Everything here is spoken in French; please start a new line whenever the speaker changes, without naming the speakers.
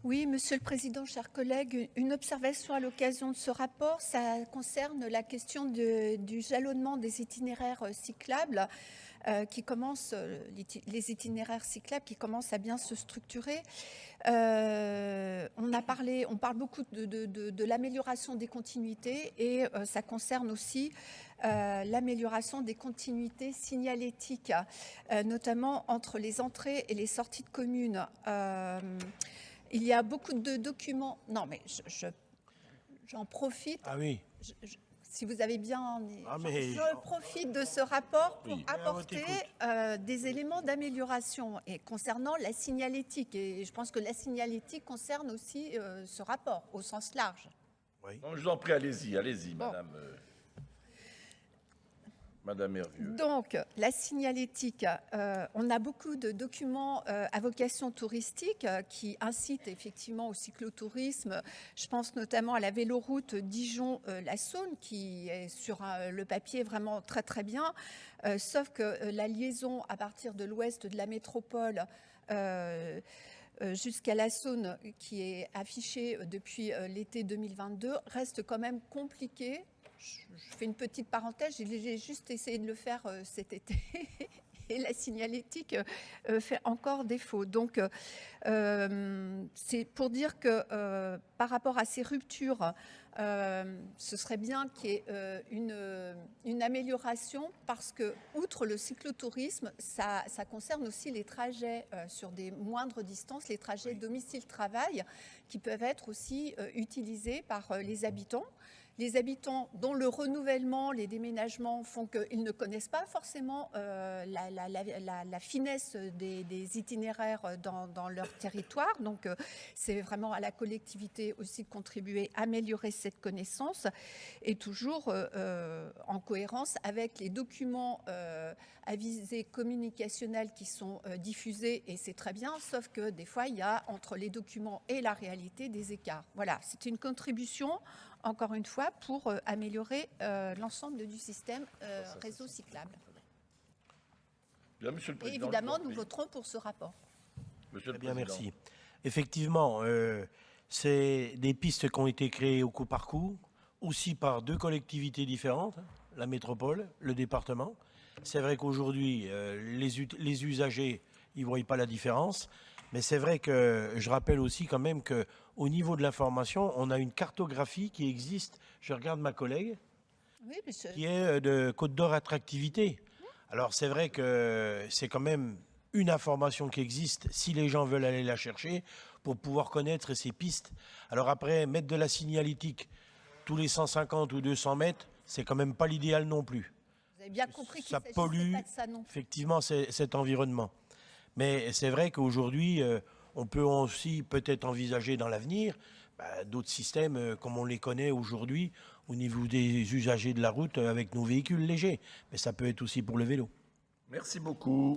Oui, Monsieur le Président, chers collègues, une observation à l'occasion de ce rapport, ça concerne la question du jalonnement des itinéraires cyclables les itinéraires cyclables qui commencent à bien se structurer. On parle beaucoup de l'amélioration des continuités et ça concerne aussi l'amélioration des continuités signalétiques, notamment entre les entrées et les sorties de communes. Il y a beaucoup de documents. Non, mais j'en profite.
Ah oui.
Si vous avez bien...
je
profite de ce rapport pour
Oui.
apporter des éléments d'amélioration et concernant la signalétique. Et je pense que la signalétique concerne aussi ce rapport au sens large.
Oui.
Non, je vous en prie, allez-y,
Bon.
Madame Hervieux.
Donc, la signalétique, on a beaucoup de documents à vocation touristique qui incitent effectivement au cyclotourisme. Je pense notamment à la véloroute Dijon-La Saône qui est sur le papier vraiment très très bien, sauf que la liaison à partir de l'ouest de la métropole jusqu'à la Saône, qui est affichée depuis l'été 2022, reste quand même compliquée. Je fais une petite parenthèse, j'ai juste essayé de le faire cet été et la signalétique fait encore défaut. Donc, c'est pour dire que par rapport à ces ruptures, ce serait bien qu'il y ait une amélioration parce que, outre le cyclotourisme, ça concerne aussi les trajets sur des moindres distances, les trajets domicile-travail qui peuvent être aussi utilisés par les habitants. Les habitants dont le renouvellement, les déménagements font qu'ils ne connaissent pas forcément la finesse des itinéraires dans leur territoire. Donc, c'est vraiment à la collectivité aussi de contribuer à améliorer cette connaissance et toujours en cohérence avec les documents à visée communicationnelle qui sont diffusés, et c'est très bien, sauf que des fois, il y a entre les documents et la réalité des écarts. Voilà, c'est une contribution encore une fois, pour améliorer l'ensemble du système réseau cyclable.
Bien, Monsieur le Président.
Et évidemment, nous voterons pour ce rapport.
Monsieur le
Bien,
Président.
merci. Effectivement, c'est des pistes qui ont été créées au coup par coup, aussi par deux collectivités différentes, la métropole, le département. C'est vrai qu'aujourd'hui, les usagers, ils ne voient pas la différence. Mais c'est vrai que je rappelle aussi quand même qu'au niveau de l'information, on a une cartographie qui existe. Je regarde ma collègue,
oui,
qui est de Côte d'Or Attractivité. Alors c'est vrai que c'est quand même une information qui existe si les gens veulent aller la chercher pour pouvoir connaître ces pistes. Alors après, mettre de la signalétique tous les 150 ou 200 mètres, c'est quand même pas l'idéal non plus.
Vous avez bien compris qu'il
ça
s'agissait
pollue
pas de ça, non.
effectivement cet environnement. Mais c'est vrai qu'aujourd'hui, on peut aussi peut-être envisager dans l'avenir d'autres systèmes comme on les connaît aujourd'hui au niveau des usagers de la route avec nos véhicules légers. Mais ça peut être aussi pour le vélo.
Merci beaucoup.